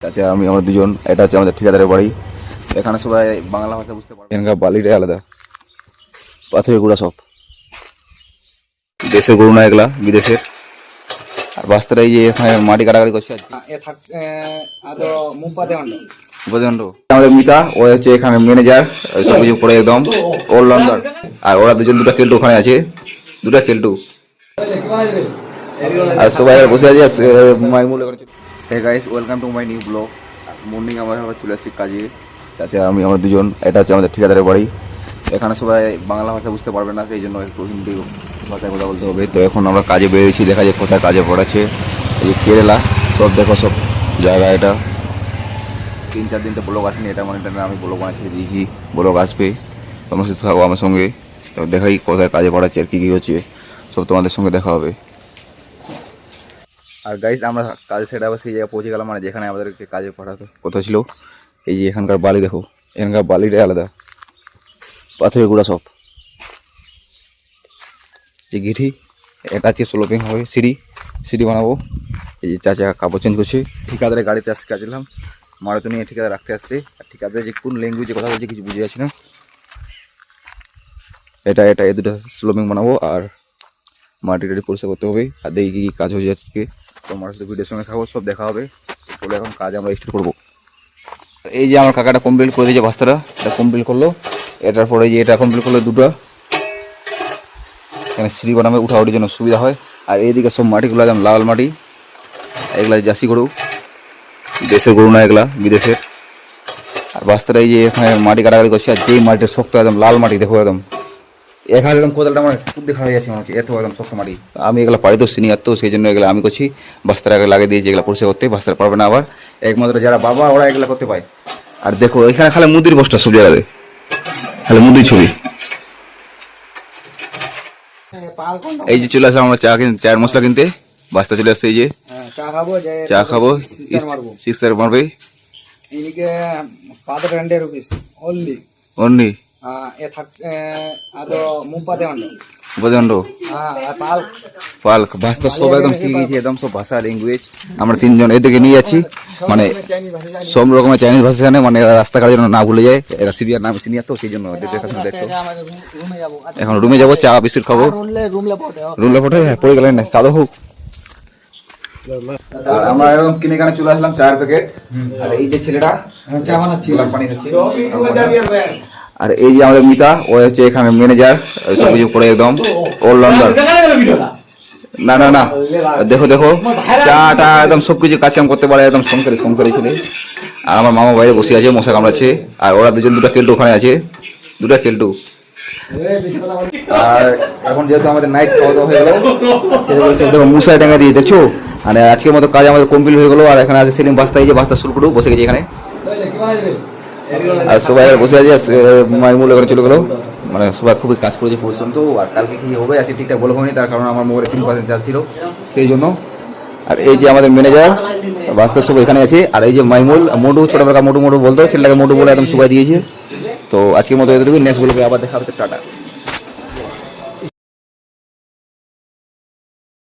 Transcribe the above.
আচ্ছা আমি আমরা দুজন, এটা হচ্ছে আমাদের ঠিকাদারের বাড়ি। এখানে সবাই বাংলা ভাষা বুঝতে পারবে। এখানকার বালিটাই আলাদা, পাথরের গুঁড়া সব দেশের গরু না, এগুলা বিদেশের। আর বাস্তারা এই যে এখানে মাটি কাটাকাটি করছে আমাদের মিতা, ও হচ্ছে এখানে ম্যানেজার, সব কিছু করে একদম অলরাউন্ডার। আর ওরা দুজন দুটা কেল্টু ওখানে আছে, দুটা কেল্টু। আর সবাই বসে আছে Maimul. Hey guys, welcome to my new blog. Morning আমরা চলে আসছি কাজে। আচ্ছা আমি আমরা দুজন, এটা হচ্ছে আমাদের ঠিকাদারের বাড়ি। এখানে সবাই বাংলা ভাষা বুঝতে পারবে না, সেই জন্য একটু হিন্দি ভাষায় কথা বলতে হবে। তো এখন আমরা কাজে বেরিয়েছি, দেখা যায় কোথায় কাজে পড়েছে। এই যে কেরালা সব দেখো, সব জায়গা। এটা 3-4 দিন তো ব্লগ আসেনি, এটা মানে আমি ব্লগ বানিয়ে দিয়েছি, ব্লগ আসবে। তোমার সাথে থাকবো আমার সঙ্গে। তো দেখাই কোথায় কাজে পড়াচ্ছে আর কী কী হচ্ছে, সব তোমাদের সঙ্গে দেখা হবে। আর গাইস আমরা কাজ সেটা আবার সেই জায়গায় পৌঁছে গেলাম, মানে যেখানে আমাদেরকে কাজে পাঠাতো কথা ছিল। এই যে এখানকার বালি দেখো, এখানকার বালিটাই আলাদা, পাথরের গুঁড়া সব। যে গিঠি এটা হচ্ছে স্লোপিং হবে, সিঁড়ি বানাবো। এই যে চাচা কাপড় চেঞ্জ করছে। ঠিকাদারের গাড়িতে আসছে কাজলাম, মারুতি নিয়ে ঠিকাদার রাখতে আসছে। আর ঠিকাদার যে কোন ল্যাঙ্গুয়েজে কথা বলছে কিছু বুঝে যাচ্ছি না। এটা এই দুটো স্লোপিং বানাবো, আর মাটি টাটি পরিষ্কার করতে হবে। আর দেখি কী কাজ হয়ে যাচ্ছে। তোমার সাথে ভিডিওর সঙ্গে থাকবো, সব দেখা হবে। বলে এখন কাজ আমরা স্টার্ট করবো। এই যে আমার কাকাটা কমপ্লিট করে দিয়েছে, বাস্তাটা এটা কমপ্লিট করলো। এটার পরে যে এটা কমপ্লিট করলো দুটো, এখানে সিঁড়ি বানাবে, উঠাউটির জন্য সুবিধা হয়। আর এইদিকে সব মাটিগুলো একদম লাল মাটি, এগুলা জার্সি গরু, দেশের গরু না, এগুলা বিদেশের। আর বাস্তাটা এই যে এখানে মাটি কাটাকাটি করছে। আর যেই মাটিটা শক্ত একদম লাল মাটি, দেখো একদম এখানে একদম কোদালটা আমার খুব দেখা হয়ে যাচ্ছে মনে হচ্ছে, এত একদম শক্ত মাটি। আমি এগুলো পারি তো সিনিয়র, তো সেই জন্য এগুলো আমি করছি। বাস্তারা লাগিয়ে দিয়েছি এগুলো পরিষ্কার করতে, বাস্তারা পারবে না। আবার একমাত্র যারা বাবা ওরা এগুলো করতে পায়। আর দেখো এখানে খালি মুদির বস্তা, সব জায়গাতে খালি মুদির ছবি। এই যে চলে আসলাম আমরা চায়ের মশলা কিনতে, বাস্তা চলে আসছে। এই যে চা খাবো, সিক্সার মারবে অনলি পাল্ক ভাষা সব একদম শিখে গেছি, একদম সব ভাষা ল্যাঙ্গুয়েজ। আমরা তিনজন এদিকে নিয়ে যাচ্ছি, মানে সব রকমের চাইনিজ ভাষা জানে, মানে রাস্তাঘাটের জন্য না ভুলে যায়। এরা সিনিয়র নাম সিনিয়র, তো সেই জন্য দেখতো। এখন রুমে যাবো, চা বিস্কুট খাবো, রুমলে পটে পড়ে গেলেন না কাদো হোক। আমরা এরকম কিনে কানে চলে আসলাম চায়ের প্যাকেট। আর এই যে ছেলেটা চা বানাচ্ছে, পানি খাচ্ছে। আর এই যে আমাদের মিতা, ও হচ্ছে এখানে ম্যানেজার, সব কিছু করে একদম অলরাউন্ডার। না দেখো চাটা একদম সবকিছু কাজ কাম করতে পারে, একদম সংসারী ছেলে। আর আমার মামা বাইরে বসে আছে, মশা কামড়াচ্ছে। আর ওরা দুজন দুটা কেল্টু ওখানে আছে, দুটা কেল্টু। আর এখন যেহেতু আমাদের নাইট খাওয়া দাওয়া হয়ে গেল, দেখো মুসাই টাঙ্গা দিয়ে দেখছো। মানে আজকের মতো কাজ আমাদের কমপ্লিট হয়ে গেলো। আর এখানে আছে সেলিম বাস্তা, এই যে বাস্তা শুরু করে বসে গেছে এখানে। আর সবাই বসে আছে, মাইমুল এখানে চলে গেলো। মানে সবাই খুবই কাজ করেছে, পরিশ্রম তো। আর কালকে কি হবে আজকে ঠিকঠাক বলে হয়নি, তার কারণ আমার মোবাইলে 3% চার্জ ছিল, সেই জন্য। আর এই যে আমাদের ম্যানেজার বাস্তব সব এখানে আছে। আর এই যে মাইমুল, মোটু ছোটবেলা মোটু বলতো, ছেলেটাকে মোটু বলে একদম সবাই দিয়েছে। তো আজকের মতো এতটুকু, নেক্সট বলবে আবার দেখা হবে, টাটা।